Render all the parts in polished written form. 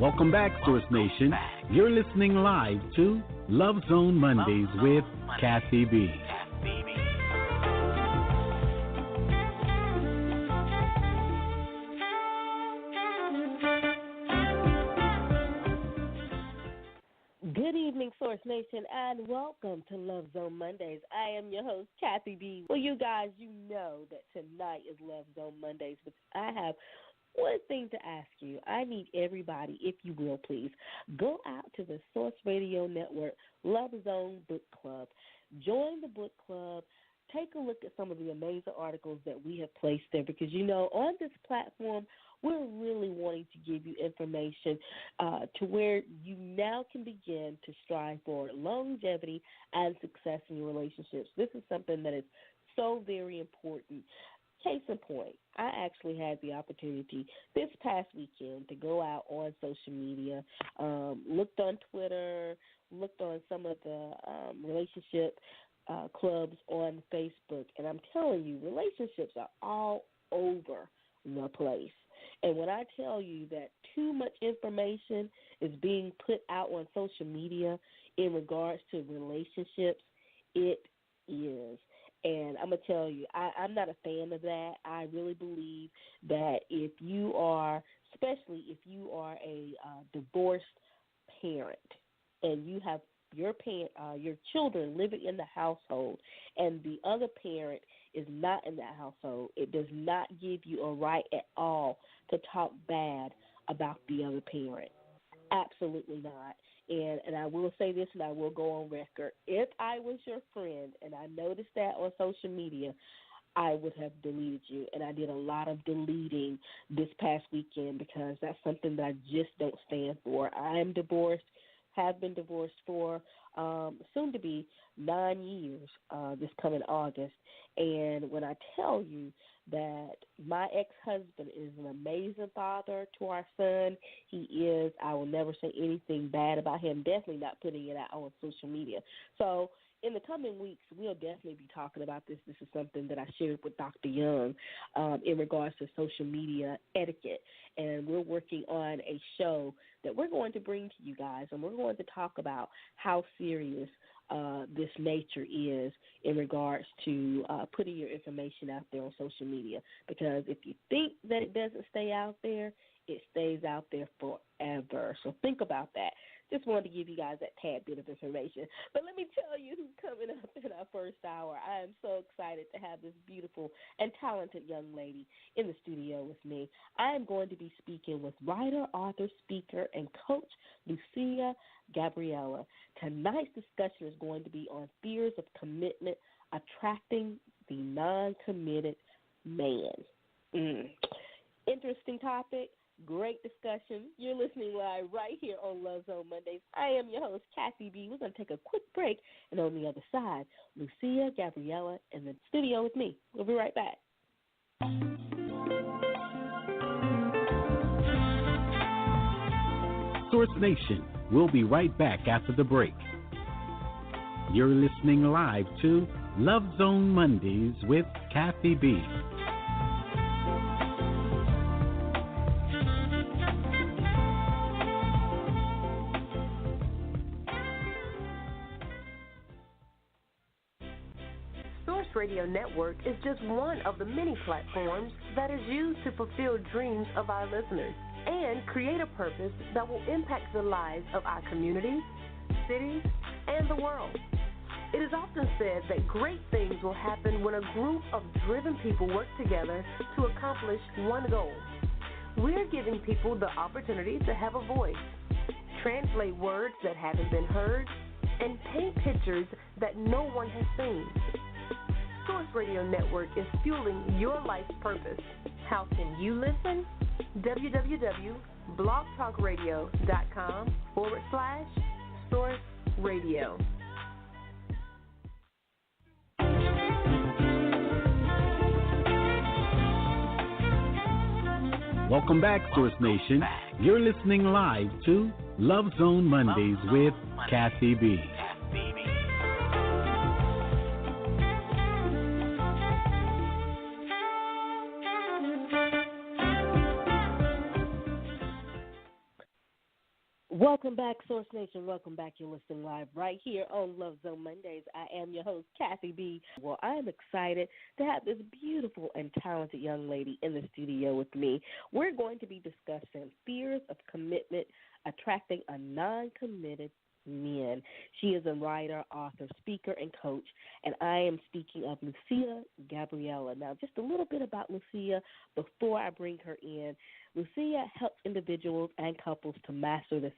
Welcome back, Source Nation. You're listening live to Love Zone Mondays with Kathy B. Good evening, Source Nation, and welcome to Love Zone Mondays. I am your host, Kathy B. Well, you guys, you know that tonight is Love Zone Mondays, but I have one thing to ask you. I need everybody, if you will, please, go out to the Source Radio Network Love Zone Book Club. Join the book club. Take a look at some of the amazing articles that we have placed there because, you know, on this platform, we're really wanting to give you information to where you now can begin to strive for longevity and success in your relationships. This is something that is so very important. Case in point, I actually had the opportunity this past weekend to go out on social media, looked on Twitter, looked on some of the relationship clubs on Facebook, and I'm telling you, relationships are all over the place. And when I tell you that too much information is being put out on social media in regards to relationships, it is. And I'm going to tell you, I'm not a fan of that. I really believe that if you are, especially if you are a divorced parent and you have your children living in the household and the other parent is not in that household, it does not give you a right at all to talk bad about the other parent. Absolutely not. And I will say this, and I will go on record. If I was your friend and I noticed that on social media, I would have deleted you. And I did a lot of deleting this past weekend because that's something that I just don't stand for. I am divorced, have been divorced for soon to be 9 years this coming August. And when I tell you that my ex-husband is an amazing father to our son, he is. I will never say anything bad about him, definitely not putting it out on social media. So in the coming weeks, we'll definitely be talking about this. This is something that I shared with Dr. Young in regards to social media etiquette. And we're working on a show that we're going to bring to you guys, and we're going to talk about how serious this nature is in regards to putting your information out there on social media. Because if you think that it doesn't stay out there, it stays out there forever. So think about that. Just wanted to give you guys that tad bit of information. But let me tell you who's coming up in our first hour. I am so excited to have this beautiful and talented young lady in the studio with me. I am going to be speaking with writer, author, speaker, and coach Lucia Gabriela. Tonight's discussion is going to be on fears of commitment, attracting the non-committed man. Interesting topic. Great discussion. You're listening live right here on Love Zone Mondays. I am your host, Kathy B. We're going to take a quick break, and on the other side, Lucia Gabriela in the studio with me. We'll be right back. Source Nation, we'll be right back after the break. You're listening live to Love Zone Mondays with Kathy B. Radio Network is just one of the many platforms that is used to fulfill dreams of our listeners and create a purpose that will impact the lives of our communities, cities, and the world. It is often said that great things will happen when a group of driven people work together to accomplish one goal. We're giving people the opportunity to have a voice, translate words that haven't been heard, and paint pictures that no one has seen. Source Radio Network is fueling your life's purpose. How can you listen? www.blogtalkradio.com/Source Radio. Welcome back, Source Nation. You're listening live to Love Zone Mondays with Kathy B. Welcome back, Source Nation. Welcome back. You're listening live right here on Love Zone Mondays. I am your host, Kathy B. Well, I am excited to have this beautiful and talented young lady in the studio with me. We're going to be discussing fears of commitment, attracting a non-committed men. She is a writer, author, speaker, and coach, and I am speaking of Lucia Gabriela. Now, just a little bit about Lucia before I bring her in. Lucia helps individuals and couples to master the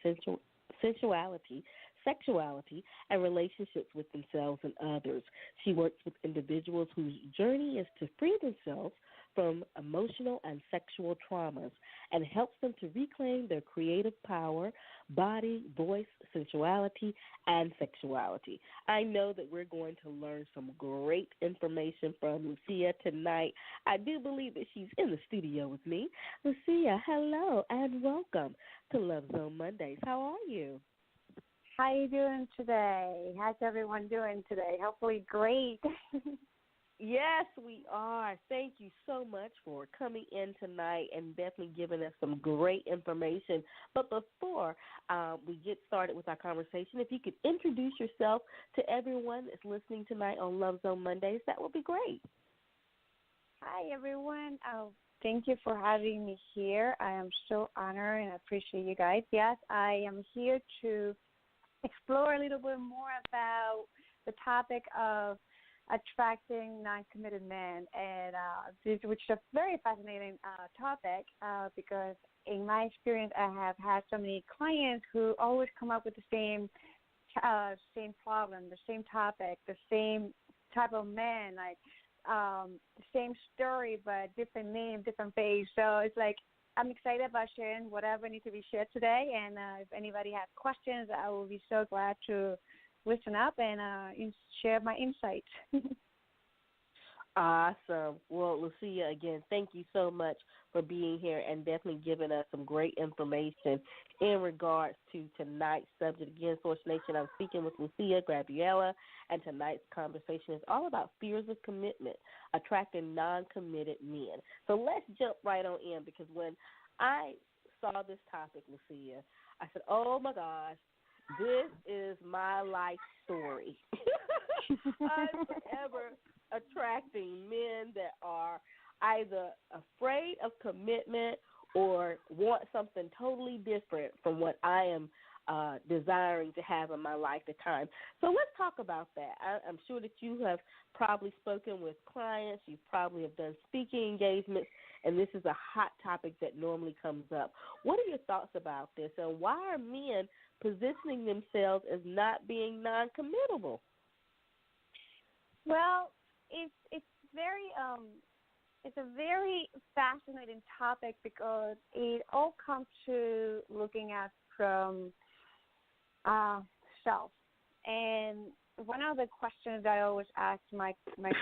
sensuality, sexuality, and relationships with themselves and others. She works with individuals whose journey is to free themselves from emotional and sexual traumas and helps them to reclaim their creative power, body, voice, sensuality, and sexuality. I know that we're going to learn some great information from Lucia tonight. I do believe that she's in the studio with me. Lucia, hello and welcome to Love Zone Mondays. How are you? How are you doing today? How's everyone doing today? Hopefully great. Yes, we are. Thank you so much for coming in tonight and definitely giving us some great information. But before we get started with our conversation, if you could introduce yourself to everyone that's listening tonight on Love Zone Mondays, that would be great. Hi, everyone. Thank you for having me here. I am so honored and I appreciate you guys. Yes, I am here to explore a little bit more about the topic of attracting non-committed men, and which is a very fascinating topic because in my experience, I have had so many clients who always come up with the same problem, the same topic, the same type of man, like the same story but different name, different face. So it's like I'm excited about sharing whatever needs to be shared today, and if anybody has questions, I will be so glad to listen up and share my insights. Awesome. Well, Lucia, again, thank you so much for being here and definitely giving us some great information in regards to tonight's subject. Again, Source Nation, I'm speaking with Lucia Gabriela, and tonight's conversation is all about fears of commitment, attracting non-committed men. So let's jump right on in, because when I saw this topic, Lucia, I said, oh, my gosh, this is my life story. I'm forever attracting men that are either afraid of commitment or want something totally different from what I am desiring to have in my life at the time. So let's talk about that. I'm sure that you have probably spoken with clients. You probably have done speaking engagements, and this is a hot topic that normally comes up. What are your thoughts about this, and why are men positioning themselves as not being non-committable? Well, it's a very fascinating topic because it all comes to looking at from self. And one of the questions I always ask my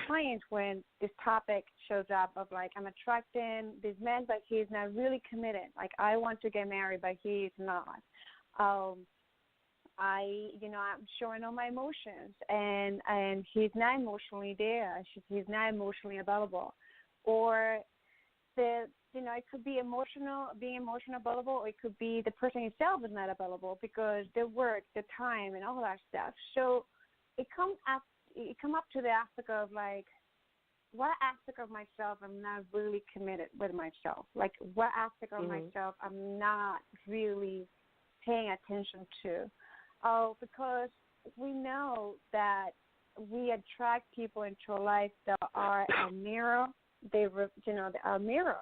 clients when this topic shows up of like, I'm attracting this man, but he's not really committed. Like, I want to get married, but he's not. I'm showing all my emotions, and he's not emotionally there. He's not emotionally available, or it could be being emotional available, or it could be the person himself is not available because the work, the time, and all that stuff. So it come up to the aspect of like, what aspect of myself I'm not really committed with myself? Like, what aspect of myself I'm not really paying attention to? Because we know that we attract people into our life that are a mirror. They are a mirror,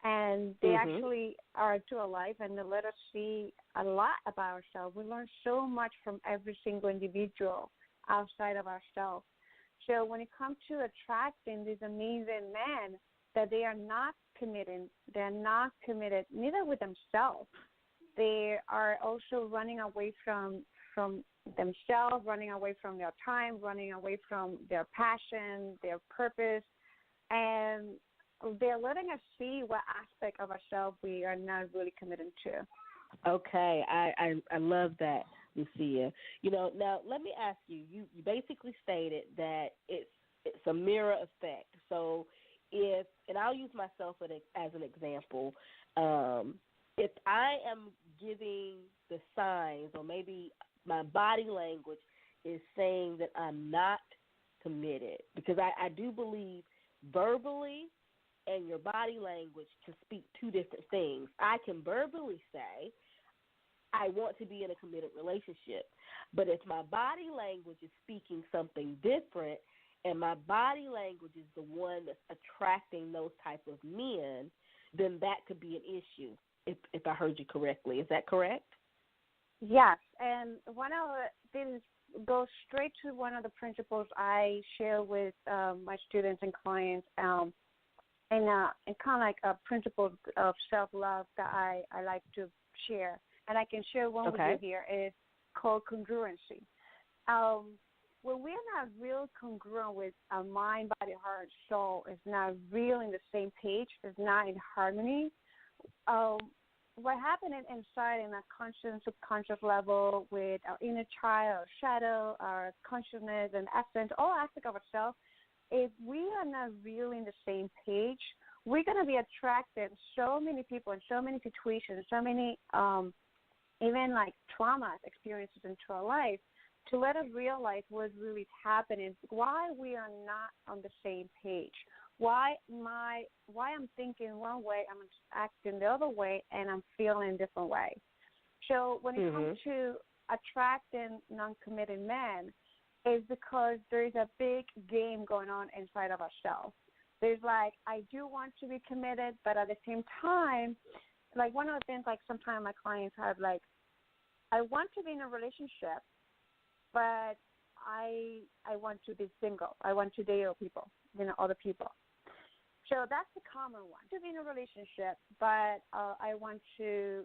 and they actually are to our life, and they let us see a lot about ourselves. We learn so much from every single individual outside of ourselves. So when it comes to attracting these amazing men, that they are not committed, they're not committed neither with themselves. They are also running away from themselves, running away from their time, running away from their passion, their purpose, and they're letting us see what aspect of ourselves we are not really committed to. Okay, I love that, Lucia. Now let me ask you. You basically stated that it's a mirror effect. So and I'll use myself as an example. if I am giving the signs, or maybe my body language is saying that I'm not committed, because I do believe verbally and your body language can speak two different things. I can verbally say, I want to be in a committed relationship, but if my body language is speaking something different, and my body language is the one that's attracting those type of men, then that could be an issue, if I heard you correctly. Is that correct? Yes, and one of this goes straight to one of the principles I share with my students and clients, and kind of like a principle of self-love that I like to share. And I can share one with you here. It's called congruency. When we're not real congruent with our mind, body, heart, soul, is not real in the same page, is not in harmony, what happened inside in our conscious, subconscious level with our inner child, our shadow, our consciousness and essence, all aspects of ourselves, if we are not really in the same page, we're going to be attracting so many people and so many situations, so many even like traumas, experiences into our life, to let us realize what's really happening, why we are not on the same page, why I'm thinking one way, I'm acting the other way, and I'm feeling a different way. So when it comes to attracting non-committed men, it's because there's a big game going on inside of ourselves. There's like, I do want to be committed, but at the same time, like one of the things like sometimes my clients have like, I want to be in a relationship, but I want to be single. I want to date other people, other people. So that's the common one. To be in a relationship, but I want to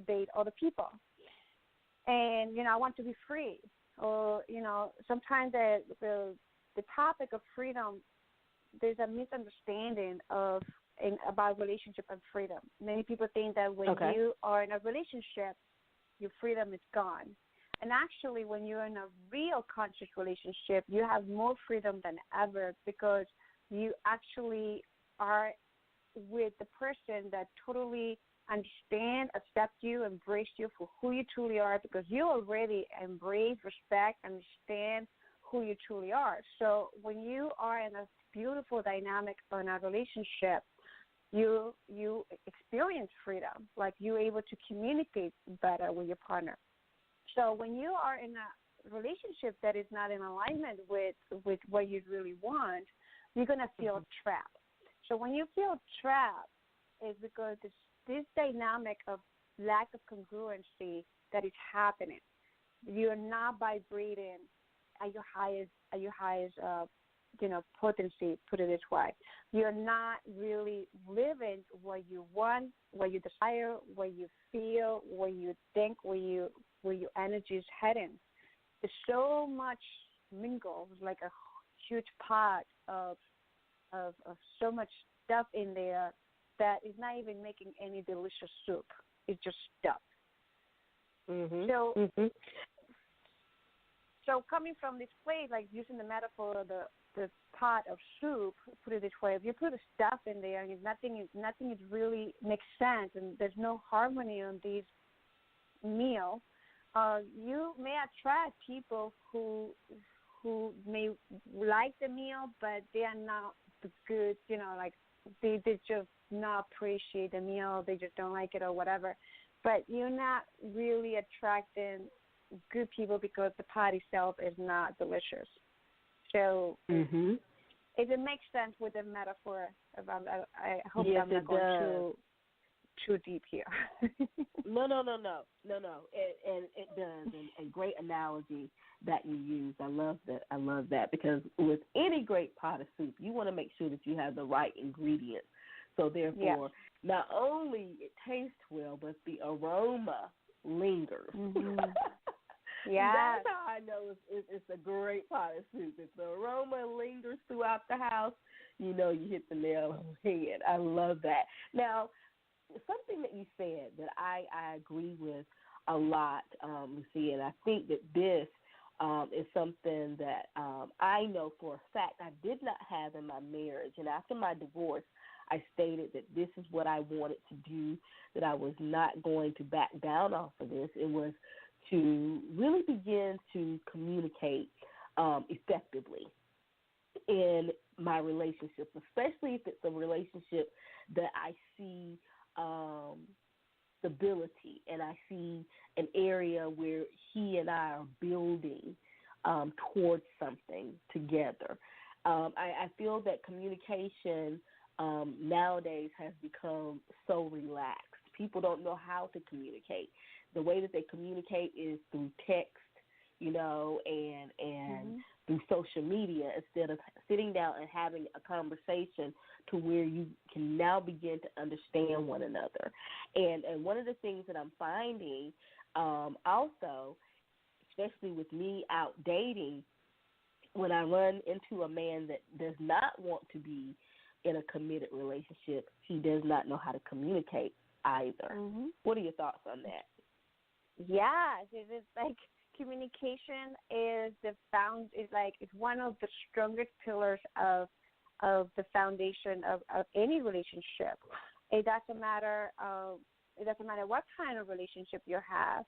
date other people. And, I want to be free. Or, sometimes the topic of freedom, there's a misunderstanding about relationship and freedom. Many people think that when you are in a relationship, your freedom is gone. And actually, when you're in a real conscious relationship, you have more freedom than ever, because you actually are with the person that totally understand, accept you, embrace you for who you truly are, because you already embrace, respect, understand who you truly are. So when you are in a beautiful dynamic in a relationship, you experience freedom, like you're able to communicate better with your partner. So when you are in a relationship that is not in alignment with what you really want, you're going to feel trapped. So when you feel trapped, it's because this dynamic of lack of congruency that is happening. You're not vibrating at your highest potency, put it this way. You're not really living what you want, what you desire, what you feel, what you think, where your energy is heading. There's so much mingled, like a huge pot of so much stuff in there that is not even making any delicious soup. It's just stuff. So coming from this place, like using the metaphor of the pot of soup, put it this way, if you put the stuff in there and nothing is really makes sense and there's no harmony on this meal, you may attract people who may like the meal, but they are not good, like they just not appreciate the meal, they just don't like it or whatever. But you're not really attracting good people because the pot itself is not delicious. So if it makes sense with the metaphor, I hope I'm not going too deep here. No. And it does. And a great analogy that you use. I love that because with any great pot of soup, you want to make sure that you have the right ingredients. So therefore, not only it tastes well, but the aroma lingers. That's how I know it's a great pot of soup. If the aroma lingers throughout the house, you hit the nail on the head. I love that. Now, something that you said that I agree with a lot, Lucia, and I think that this is something that I know for a fact I did not have in my marriage. And after my divorce, I stated that this is what I wanted to do, that I was not going to back down off of this. It was to really begin to communicate effectively in my relationships, especially if it's a relationship that I see stability and I see an area where he and I are building towards something together. I feel that communication nowadays has become so relaxed. People don't know how to communicate. The way that they communicate is through text, and through social media, instead of sitting down and having a conversation to where you can now begin to understand one another. And one of the things that I'm finding also, especially with me out dating, when I run into a man that does not want to be in a committed relationship, he does not know how to communicate either. What are your thoughts on that? Yes, it's like communication is it's one of the strongest pillars of the foundation of any relationship. It doesn't matter what kind of relationship you have.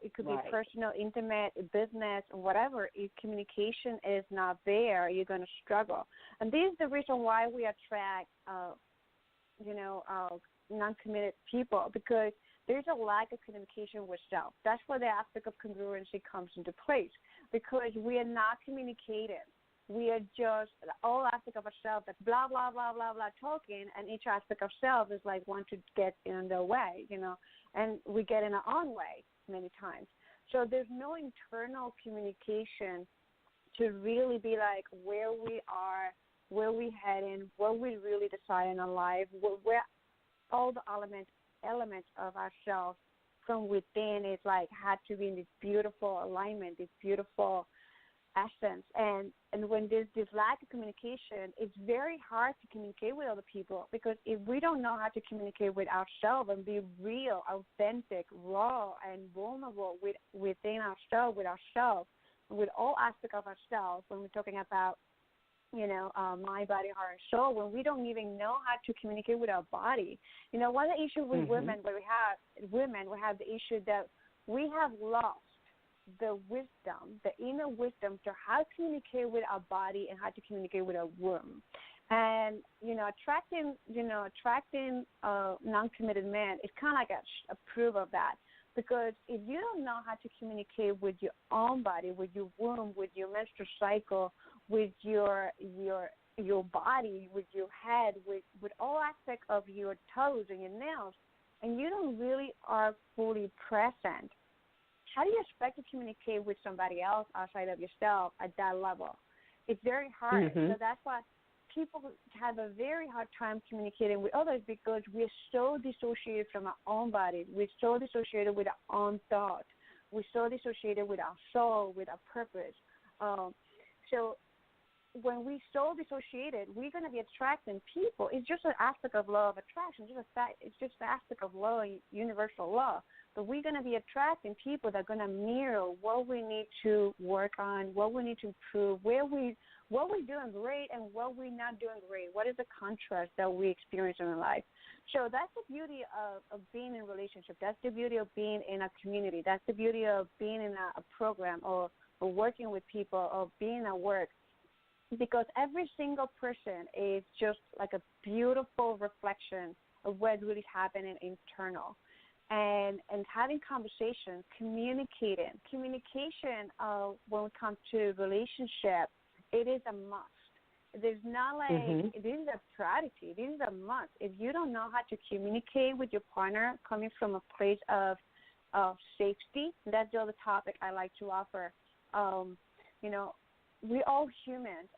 It could be personal, intimate, business, whatever. If communication is not there, you're going to struggle. And this is the reason why we attract, non-committed people, because there's a lack of communication with self. That's where the aspect of congruency comes into place, because we are not communicating. We are just all aspect of ourselves that's blah, blah, blah, blah, blah, talking, and each aspect of self is like want to get in their way, and we get in our own way many times. So there's no internal communication to really be like where we are, where we heading, what we really decide in our life, where all the elements of ourselves from within is like had to be in this beautiful alignment, this beautiful essence. And when there's this lack of communication, it's very hard to communicate with other people, because if we don't know how to communicate with ourselves and be real, authentic, raw, and vulnerable within ourselves, with all aspects of ourselves, when we're talking about mind, body, heart, and soul, when we don't even know how to communicate with our body. One of the issues with women, we have the issue that we have lost the wisdom, the inner wisdom to how to communicate with our body and how to communicate with our womb. And, attracting non-committed men is kind of like a proof of that. Because if you don't know how to communicate with your own body, with your womb, with your menstrual cycle, with your body, with your head, with all aspects of your toes and your nails, and you don't really are fully present, how do you expect to communicate with somebody else outside of yourself at that level? It's very hard. So that's why people have a very hard time communicating with others, because we're so dissociated from our own bodies. We're so dissociated with our own thoughts. We're so dissociated with our soul, with our purpose. So when we're so dissociated, we're going to be attracting people. It's just an aspect of law of attraction. It's just an aspect of law, universal law. But we're going to be attracting people that are going to mirror what we need to work on, what we need to improve, what we're doing great and what we're not doing great. What is the contrast that we experience in our life? So that's the beauty of being in a relationship. That's the beauty of being in a community. That's the beauty of being in a program or working with people or being at work. Because every single person is just like a beautiful reflection of what's really happening internal. And having conversations, communication, when it comes to relationship, it is a must. There's not like, this is a priority, this is a must. If you don't know how to communicate with your partner coming from a place of safety, that's the other topic I like to offer. We're all humans.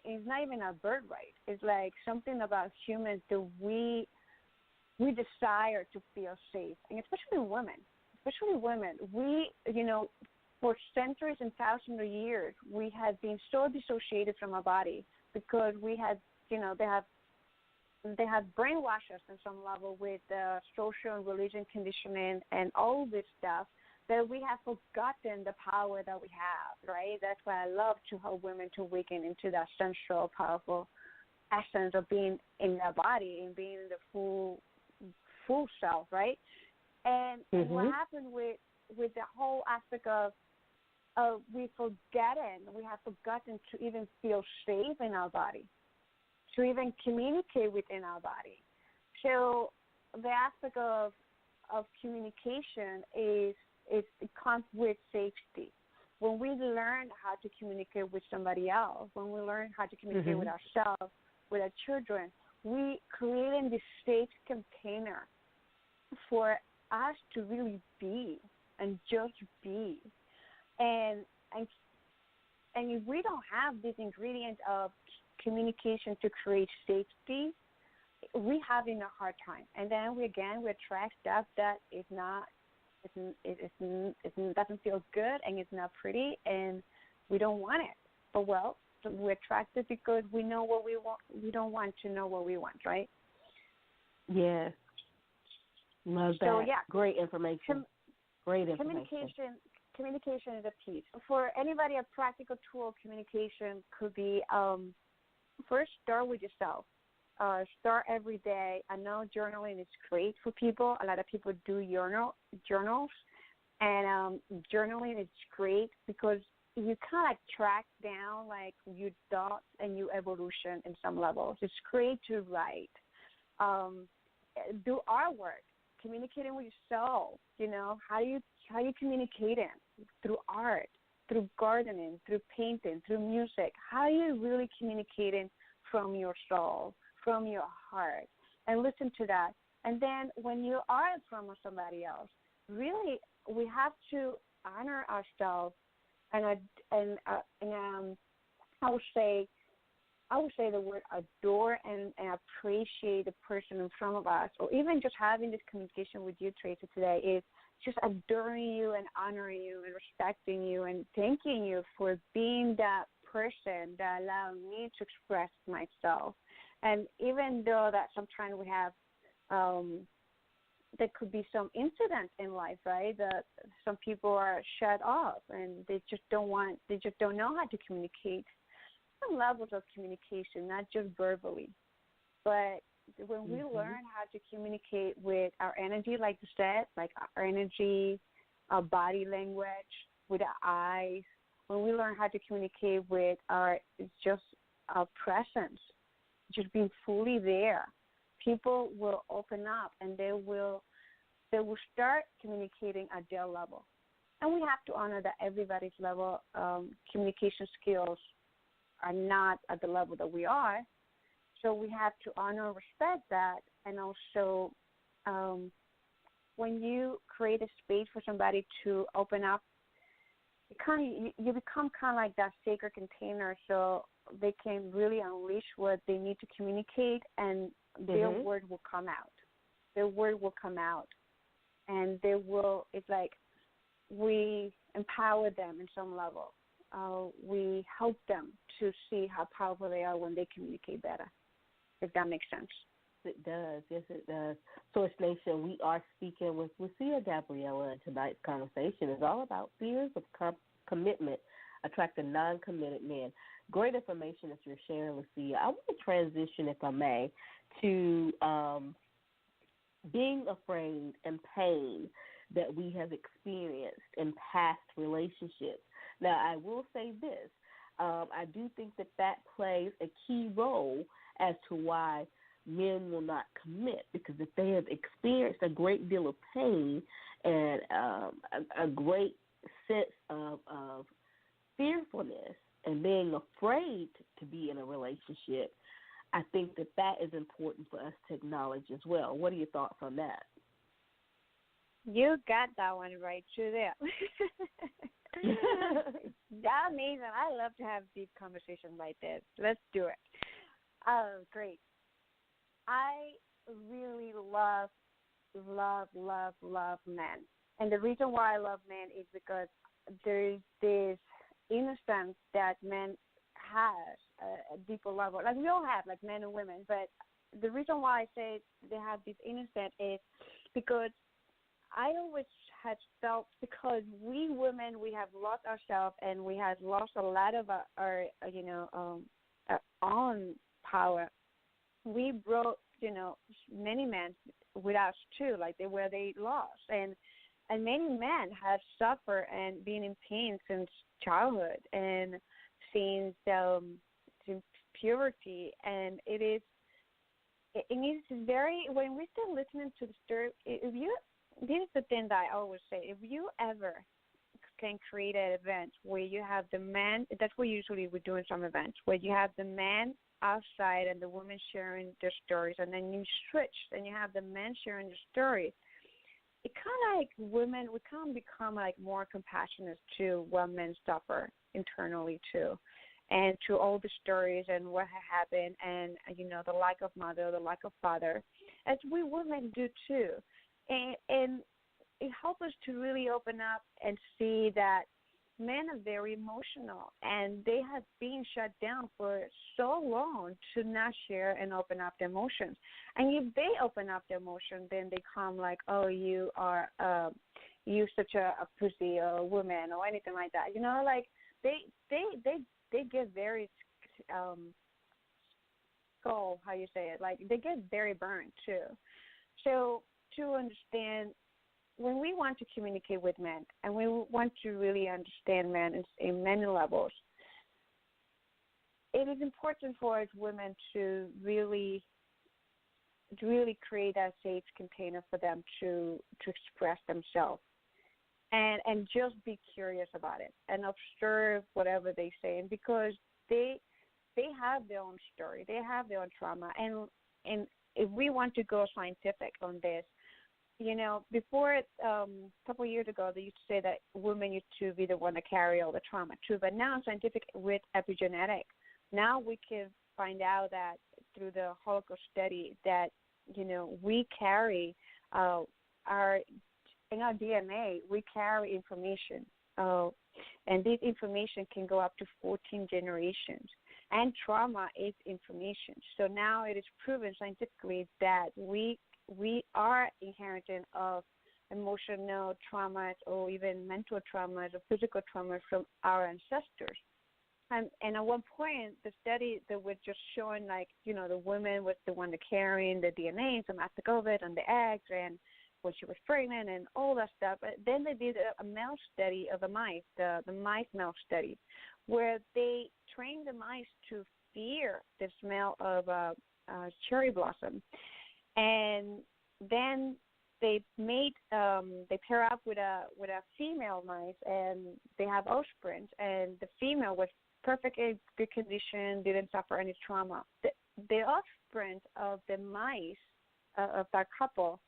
It's not even a birthright. It's like something about humans that we desire to feel safe, and especially women. We, for centuries and thousands of years, we have been so dissociated from our body because we had, they have brainwashed us on some level with social and religion conditioning and all this stuff that we have forgotten the power that we have, right? That's why I love to help women to awaken into that sensual, powerful essence of being in the body and being the full self, right? And what happened with the whole aspect of we have forgotten to even feel safe in our body, to even communicate within our body. So the aspect of communication it comes with safety. When we learn how to communicate with somebody else, when we learn how to communicate with ourselves, with our children, we creating this safe container for us to really be and just be. And if we don't have this ingredient of communication to create safety, we having a hard time. And then we attract stuff that is not. It doesn't feel good and it's not pretty and we don't want it. But we attract it because we know what we want. We don't want to know what we want, right? Yes. Love that. So, yeah. Great information. Communication is a piece. For anybody, a practical tool of communication could be first start with yourself. Start every day. I know journaling is great for people. A lot of people do journals, and journaling is great because you kind of track down like your thoughts and your evolution in some levels. It's great to write. Do artwork, communicating with yourself. How you communicating through art, through gardening, through painting, through music. How are you really communicating from your soul, from your heart, and listen to that. And then when you are in front of somebody else, really we have to honor ourselves and I would say the word adore and appreciate the person in front of us, or even just having this communication with you, Tracy, today is just adoring you and honoring you and respecting you and thanking you for being that person that allowed me to express myself. And even though that sometimes we have, there could be some incidents in life, right? That some people are shut off and they just don't know how to communicate. Some levels of communication, not just verbally, but when we learn how to communicate with our energy, like you said, like our energy, our body language, with our eyes, when we learn how to communicate with our presence, just being fully there, people will open up and they will start communicating at their level. And we have to honor that everybody's level communication skills are not at the level that we are. So we have to honor and respect that. And also when you create a space for somebody to open up, you become kind of like that sacred container so they can really unleash what they need to communicate, and their word will come out. Their word will come out. And it's like we empower them in some level. We help them to see how powerful they are when they communicate better, if that makes sense. It does. Yes, it does. Source Nation, we are speaking with Lucia Gabriela, and tonight's conversation is all about fears of commitment, attracting non-committed men. Great information that you're sharing, Lucia. I want to transition, if I may, to being afraid and pain that we have experienced in past relationships. Now, I will say this. I do think that plays a key role as to why men will not commit, because if they have experienced a great deal of pain and a great sense of fearfulness and being afraid to be in a relationship, I think that is important for us to acknowledge as well. What are your thoughts on that? You got that one right through there. That's amazing. I love to have deep conversations like this. Let's do it. Oh, great. I really love men. And the reason why I love men is because there's this innocence that men has a deeper level. Like we all have, like men and women. But the reason why I say they have this innocence is because I always had felt, because we women, we have lost ourselves and we have lost a lot of our own power we brought, many men with us too, like they lost. And many men have suffered and been in pain since childhood and since puberty. And it is very, when we start listening to the story, this is the thing that I always say, if you ever can create an event where you have the man, that's what usually we do in some events, where you have the man outside and the women sharing their stories, and then you switch and you have the men sharing their stories. It kind of like women, we kind of become like more compassionate to what men suffer internally too, and to all the stories and what had happened, and the lack of mother, the lack of father, as we women do too, and it helps us to really open up and see that men are very emotional, and they have been shut down for so long to not share and open up their emotions. And if they open up their emotions, then they come like, oh, you are you such a pussy or a woman or anything like that. Like they get very how you say it, like they get very burned too. So to understand, when we want to communicate with men and we want to really understand men in many levels, it is important for us women to really create a safe container for them to express themselves and just be curious about it and observe whatever they say, and because they have their own story, they have their own trauma, and if we want to go scientific on this, before a couple of years ago, they used to say that women used to be the one that carry all the trauma too. But now, scientific with epigenetic, now we can find out that through the Holocaust study that we carry in our DNA, we carry information, and this information can go up to 14 generations. And trauma is information. So now it is proven scientifically that we are inheriting of emotional traumas or even mental traumas or physical traumas from our ancestors. And at one point, the study that was just showing, like, the woman was the one that carrying the DNA from after COVID and the eggs and when she was pregnant and all that stuff. But then they did a mouse study of the mice, the mice mouse study, where they trained the mice to fear the smell of cherry blossom. And then they pair up with a female mice, and they have offspring. And the female was perfectly good condition, didn't suffer any trauma. The offspring of the mice of that couple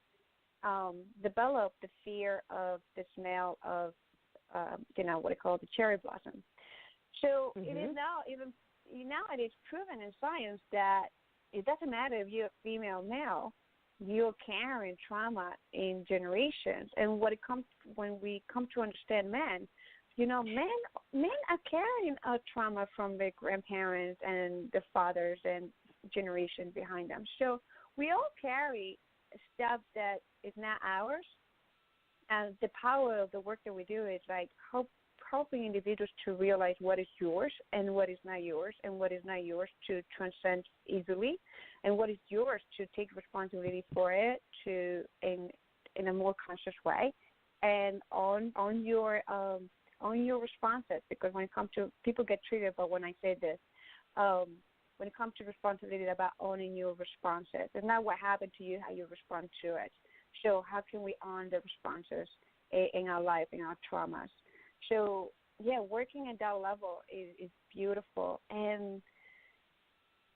developed the fear of the smell of what they call the cherry blossom. So it is now it is proven in science that it doesn't matter if you're a female, male, you're carrying trauma in generations. And when we come to understand men, men are carrying a trauma from their grandparents and the fathers and generations behind them. So we all carry stuff that is not ours. And the power of the work that we do is like helping individuals to realize what is yours and what is not yours, and what is not yours to transcend easily, and what is yours to take responsibility for it in a more conscious way, and on your responses. Because when it comes to, people get triggered, but when I say this, when it comes to responsibility, about owning your responses, and not what happened to you, how you respond to it. So how can we own the responses in our life, in our traumas? So, yeah, working at that level is beautiful. And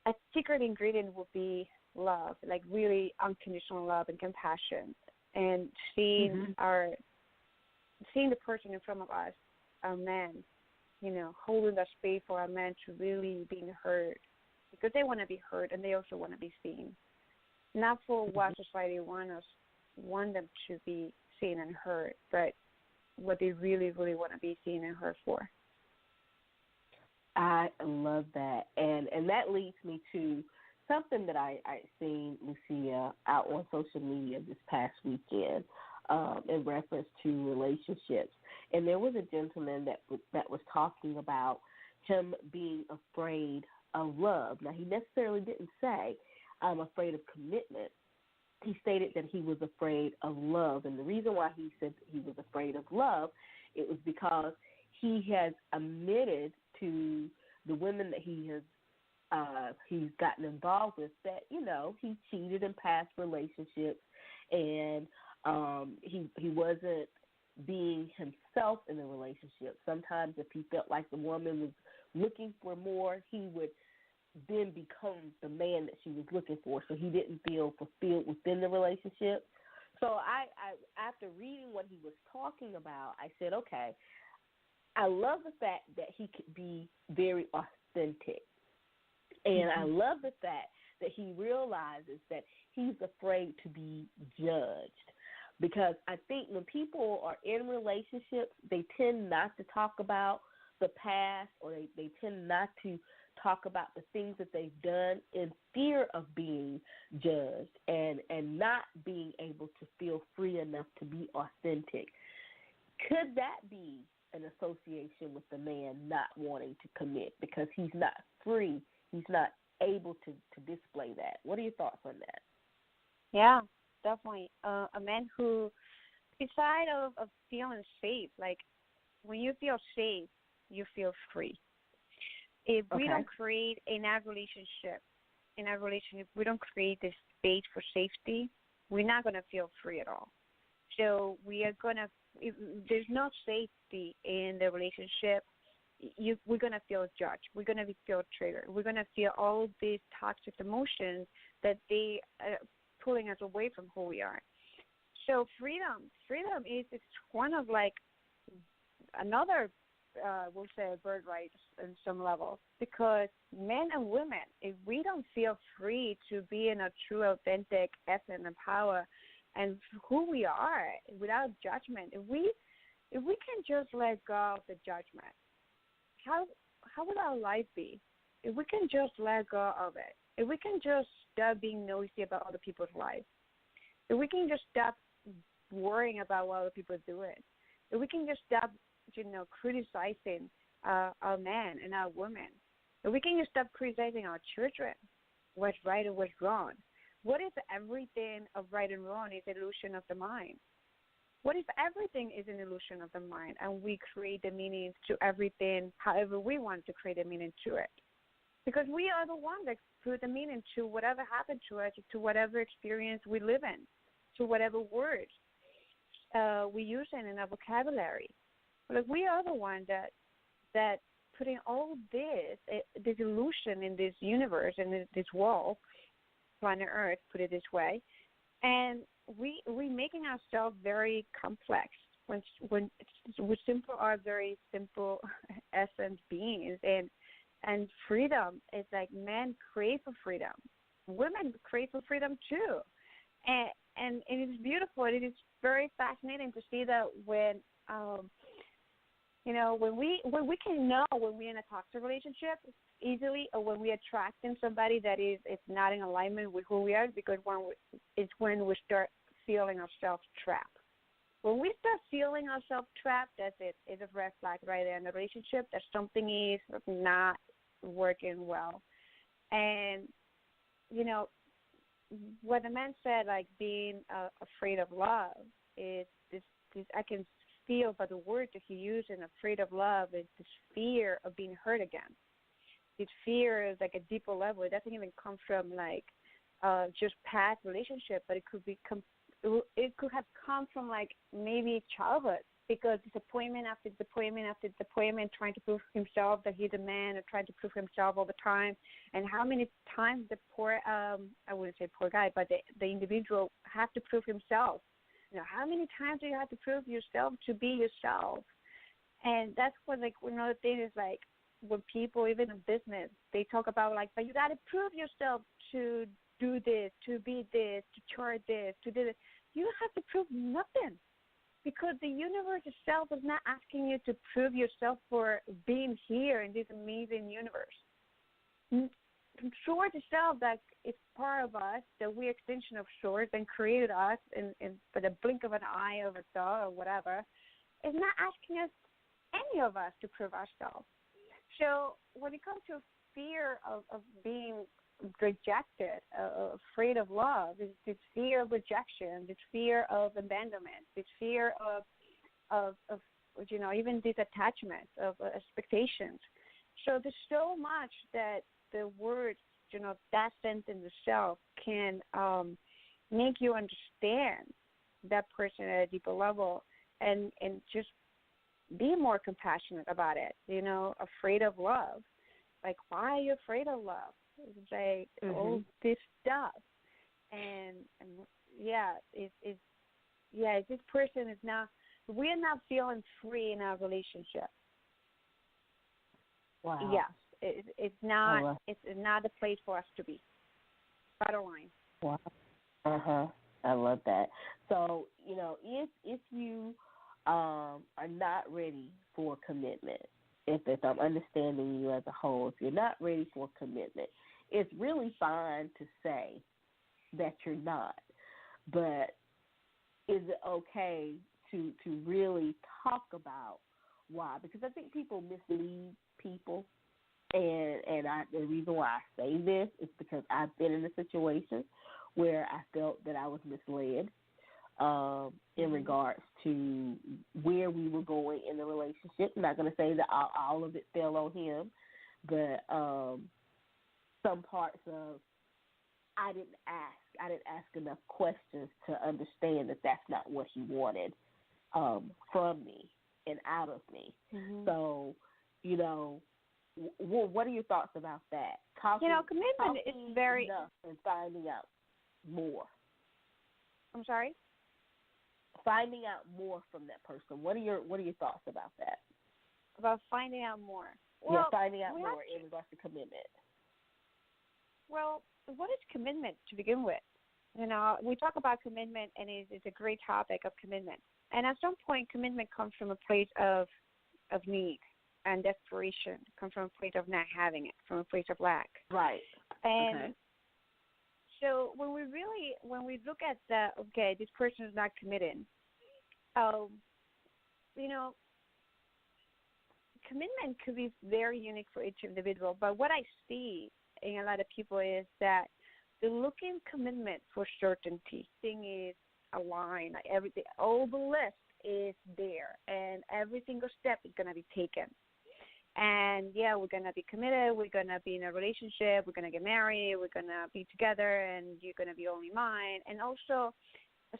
a secret ingredient would be love, like really unconditional love and compassion, and seeing the person in front of us, our men, holding that space for our men to really being heard, because they want to be heard and they also want to be seen, not for what society want them to be seen and heard, but what they really, really want to be seen and heard for. I love that. And that leads me to something that I seen, Lucia, out on social media this past weekend in reference to relationships. And there was a gentleman that was talking about him being afraid of love. Now, he necessarily didn't say, I'm afraid of commitment, he stated that he was afraid of love. And the reason why he said he was afraid of love, it was because he has admitted to the women that he's gotten involved with that, he cheated in past relationships, and he wasn't being himself in the relationship. Sometimes if he felt like the woman was looking for more, he would then become the man that she was looking for, so he didn't feel fulfilled within the relationship. So I after reading what he was talking about, I said, okay, I love the fact that he could be very authentic. And I love the fact that he realizes that he's afraid to be judged. Because I think when people are in relationships, they tend not to talk about the past, or they tend not to talk about the things that they've done in fear of being judged and not being able to feel free enough to be authentic. Could that be an association with the man not wanting to commit because he's not free? He's not able to display that. What are your thoughts on that? Yeah, definitely. A man who, beside of feeling safe, like when you feel safe, you feel free. If we don't create in our relationship, we don't create this space for safety, we're not going to feel free at all. So if there's no safety in the relationship, we're going to feel judged. We're going to feel triggered. We're going to feel all these toxic emotions that they are pulling us away from who we are. So freedom is it's one of like another, we'll say, birthright in some level, because men and women, if we don't feel free to be in a true, authentic essence and power and who we are without judgment, if we can just let go of the judgment, how would our life be? If we can just let go of it, if we can just stop being nosy about other people's lives, if we can just stop worrying about what other people are doing, if we can just stop, criticizing our men and our women, if we can just stop criticizing our children, what's right and what's wrong. What if everything of right and wrong is an illusion of the mind? What if everything is an illusion of the mind and we create the meaning to everything however we want to create a meaning to it? Because we are the ones that put the meaning to whatever happened to us, to whatever experience we live in, to whatever words we use in our vocabulary. Like we are the ones that putting all this illusion in this universe and this world, planet Earth, put it this way, and we're making ourselves very complex when we simple are very simple essence beings, and freedom is like men crave for freedom, women crave for freedom too, and it is beautiful. It is very fascinating to see that when when we can know when we're in a toxic relationship easily, or when we attracting somebody that is not in alignment with who we are, because it's when we start feeling ourselves trapped. When we start feeling ourselves trapped, that's it. It's a red flag right there in the relationship that something is not working well. And, what the man said, like being afraid of love, is this I can feel by the word that he used in afraid of love is this fear of being hurt again. This fear is like a deeper level. It doesn't even come from like just past relationship, but it could have come from like maybe childhood, because disappointment after disappointment after disappointment, trying to prove himself that he's a man, or trying to prove himself all the time. And how many times the poor, I wouldn't say poor guy, but the individual have to prove himself. How many times do you have to prove yourself to be yourself? And that's what, like, another thing is, like, when people, even in business, they talk about, like, but you got to prove yourself to do this, to be this, to chart this, to do this. You have to prove nothing, because the universe itself is not asking you to prove yourself for being here in this amazing universe. Source itself, that it's part of us, that we're extension of Source and created us in for the blink of an eye, of a thought, or whatever, is not asking us, any of us, to prove ourselves. So when it comes to fear of being rejected, afraid of love, this fear of rejection, this fear of abandonment, this fear of even these attachments, of expectations. So there's so much that the word, that sentence itself can make you understand that person at a deeper level and just be more compassionate about it, afraid of love. Like, why are you afraid of love? It's like all this stuff. And this person is now, we're not feeling free in our relationship. Wow. Yes, it's not a place for us to be. Bottom line. Wow. I love that. So, if you are not ready for commitment, if I'm understanding you as a whole, if you're not ready for commitment, it's really fine to say that you're not. But is it okay to really talk about why? Because I think people mislead people. And the reason why I say this is because I've been in a situation where I felt that I was misled in regards to where we were going in the relationship. I'm not going to say that all of it fell on him, but some parts of I didn't ask enough questions to understand that that's not what he wanted from me and out of me. So, what are your thoughts about that? Commitment is very enough and finding out more. I'm sorry? Finding out more from that person. What are your thoughts about that? About finding out more. Well, finding out more in regards to commitment. Well, what is commitment to begin with? We talk about commitment, and it's a great topic of commitment. And at some point, commitment comes from a place of need and desperation, comes from a place of not having it, from a place of lack. Right. And so when we look at this person is not committed, commitment could be very unique for each individual. But what I see in a lot of people is that they're looking commitment for certainty. Thing is aligned. Like everything, all the list is there, and every single step is going to be taken. And, we're going to be committed. We're going to be in a relationship. We're going to get married. We're going to be together, and you're going to be only mine. And also,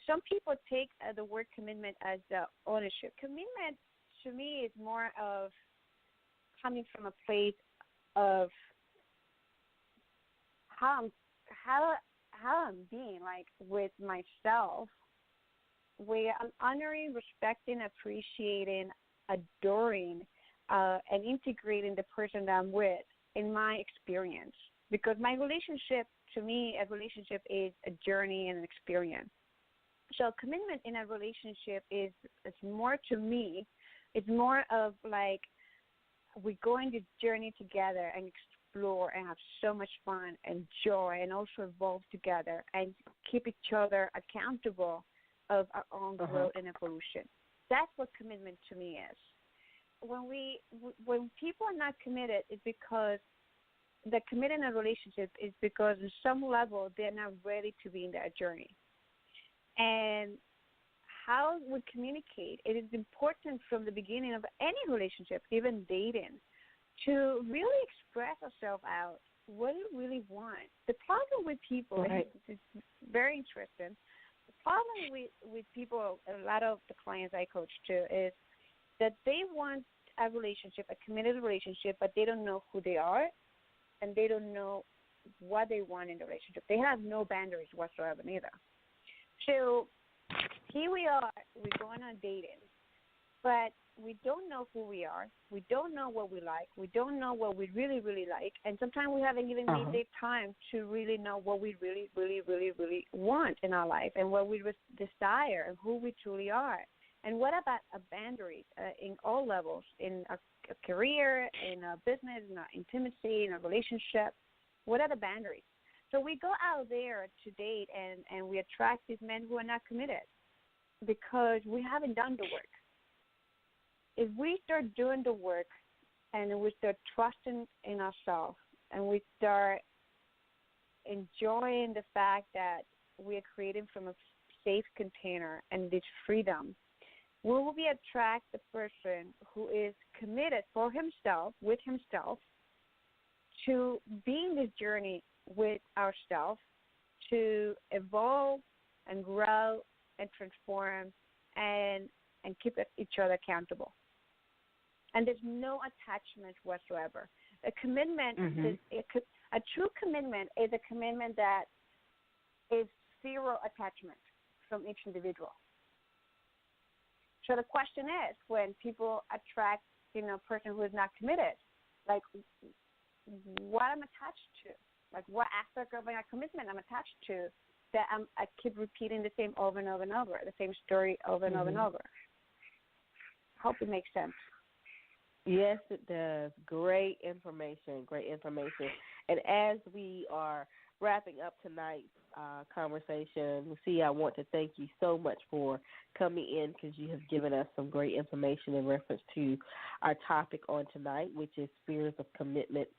some people take the word commitment as ownership. Commitment, to me, is more of coming from a place of how I'm being, like, with myself, where I'm honoring, respecting, appreciating, adoring, and integrating the person that I'm with in my experience. Because my relationship, to me, a relationship is a journey and an experience. So commitment in a relationship is more, to me, it's more of like we're going this journey together and explore and have so much fun and joy, and also evolve together and keep each other accountable of our own growth and evolution. That's what commitment to me is. When people are not committed, it's because they're committed in a relationship is because on some level they're not ready to be in that journey. And how we communicate, it is important from the beginning of any relationship, even dating, to really express ourselves out. What do we really want? The problem with people, is very interesting. The problem with people, a lot of the clients I coach too, is that they want a relationship, a committed relationship, but they don't know who they are, and they don't know what they want in the relationship. They have no boundaries whatsoever neither. So here we are, we're going on dating, but we don't know who we are. We don't know what we like. We don't know what we really, really like. And sometimes we haven't even made the time to really know what we really, really, really, really want in our life and what we desire and who we truly are. And what about boundaries in all levels, in a career, in a business, in our intimacy, in a relationship? What are the boundaries? So we go out there to date and we attract these men who are not committed because we haven't done the work. If we start doing the work and we start trusting in ourselves and we start enjoying the fact that we are creating from a safe container and this freedom, we will be attract the person who is committed for himself, with himself, to be in this journey with ourselves, to evolve and grow and transform and keep each other accountable. And there's no attachment whatsoever. A commitment a true commitment is a commitment that is zero attachment from each individual. So the question is, when people attract, a person who is not committed, like, what I'm attached to, like what aspect of my commitment I'm attached to, that I keep repeating the same over and over and over, the same story over and over and over. Hope it makes sense. Yes, it does. Great information. And as we are wrapping up tonight's conversation, Lucia, I want to thank you so much for coming in, because you have given us some great information in reference to our topic on tonight, which is fears of commitment,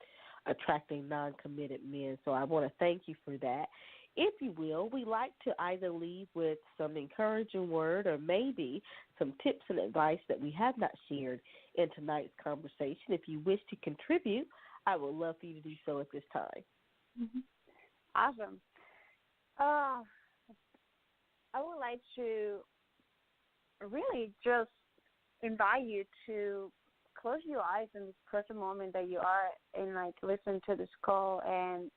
attracting non-committed men. So I want to thank you for that. If you will, we like to either leave with some encouraging word or maybe some tips and advice that we have not shared in tonight's conversation. If you wish to contribute, I would love for you to do so at this time. Mm-hmm. Awesome. I would like to really just invite you to close your eyes in this present moment that you are and listen to this call and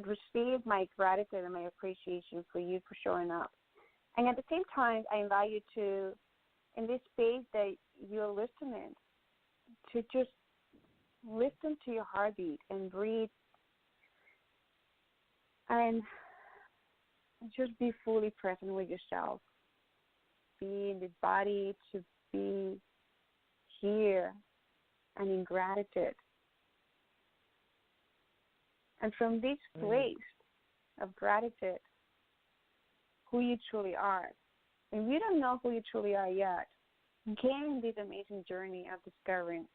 receive my gratitude and my appreciation for you for showing up. And at the same time, I invite you to, in this space that you're listening, to just listen to your heartbeat and breathe and just be fully present with yourself. Be in the body, to be here and in gratitude. And from this place of gratitude, who you truly are. If you don't know who you truly are yet, gain this amazing journey of discovering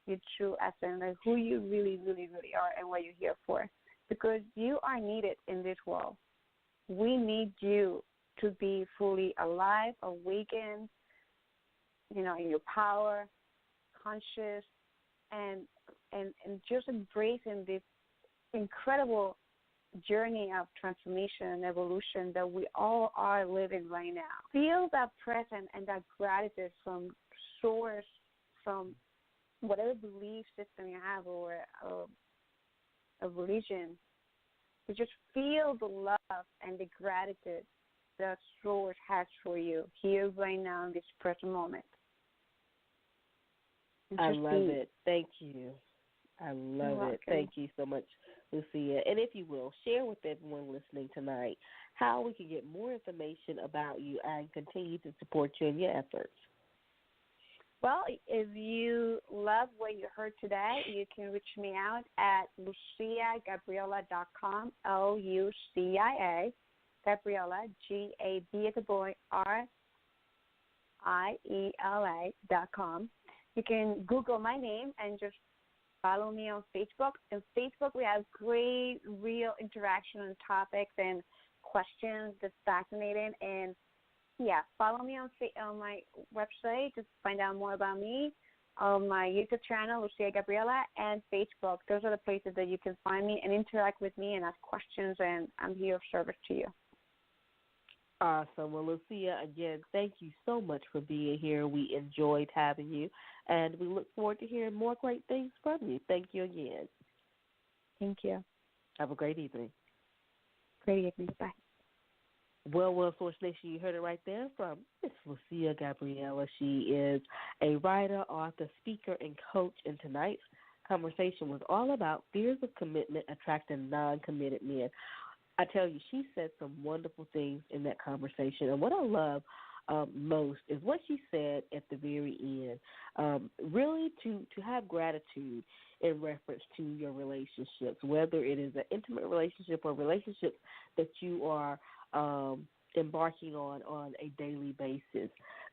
your true essence, like who you really, really, really are and what you're here for. Because you are needed in this world. We need you to be fully alive, awakened, in your power, conscious, and just embracing this incredible journey of transformation and evolution that we all are living right now. Feel that presence and that gratitude from source, from whatever belief system you have or a religion. You just feel the love and the gratitude that source has for you here right now in this present moment. I love it. Thank you. I love it. Thank you so much, Lucia. And if you will, share with everyone listening tonight how we can get more information about you and continue to support you in your efforts. Well, if you love what you heard today, you can reach me out at luciagabriela.com, Lucia, Gabriela, G-A-B as a boy, R-I-E-L-A.com. You can Google my name and just follow me on Facebook. On Facebook, we have great, real interaction on topics and questions that's fascinating. And, yeah, follow me on my website to find out more about me, on my YouTube channel, Lucia Gabriela, and Facebook. Those are the places that you can find me and interact with me and ask questions, and I'm here of service to you. Awesome. Well, Lucia, again, thank you so much for being here. We enjoyed having you, and we look forward to hearing more great things from you. Thank you again. Thank you. Have a great evening. Great evening. Bye. Well, Source Nation, you heard it right there from Miss Lucia Gabriela. She is a writer, author, speaker, and coach, and tonight's conversation was all about fears of commitment attracting non-committed men. I tell you, she said some wonderful things in that conversation. And what I love most is what she said at the very end, really to have gratitude in reference to your relationships, whether it is an intimate relationship or relationships that you are embarking on a daily basis.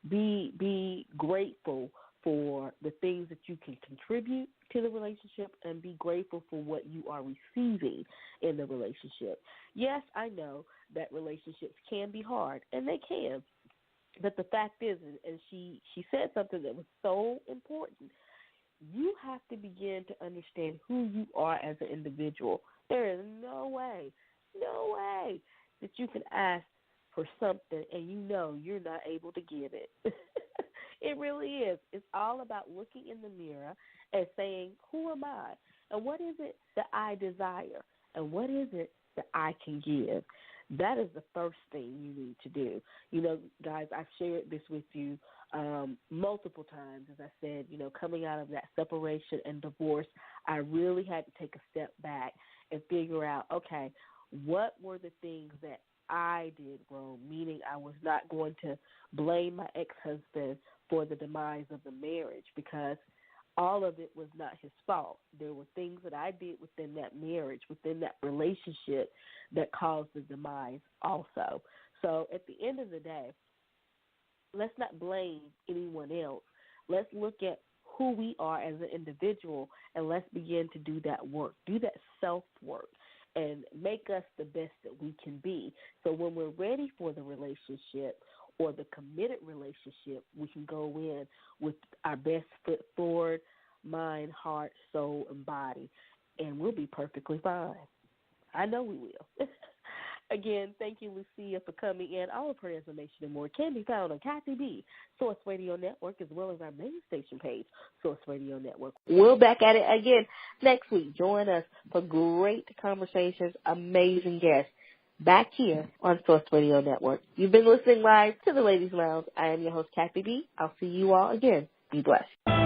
Be grateful for the things that you can contribute to the relationship and be grateful for what you are receiving in the relationship. Yes, I know that relationships can be hard, and they can. But the fact is, and she said something that was so important, you have to begin to understand who you are as an individual. There is no way that you can ask for something and you know you're not able to give it. It really is. It's all about looking in the mirror and saying, who am I? And what is it that I desire? And what is it that I can give? That is the first thing you need to do. You know, guys, I've shared this with you multiple times. As I said, you know, coming out of that separation and divorce, I really had to take a step back and figure out, okay, what were the things that I did wrong, meaning I was not going to blame my ex-husband for the demise of the marriage, because all of it was not his fault. There were things that I did within that marriage, within that relationship, that caused the demise also. So at the end of the day, let's not blame anyone else. Let's look at who we are as an individual, and let's begin to do that work, do that self-work, and make us the best that we can be. So when we're ready for the relationship or the committed relationship, we can go in with our best foot forward, mind, heart, soul, and body, and we'll be perfectly fine. I know we will. Again, thank you, Lucia, for coming in. All of her information and more can be found on Kathy B, Source Radio Network, as well as our main station page, Source Radio Network. We'll back at it again next week. Join us for great conversations, amazing guests, back here on Source Radio Network. You've been listening live to the Ladies Lounge. I am your host, Kathy B. I'll see you all again. Be blessed.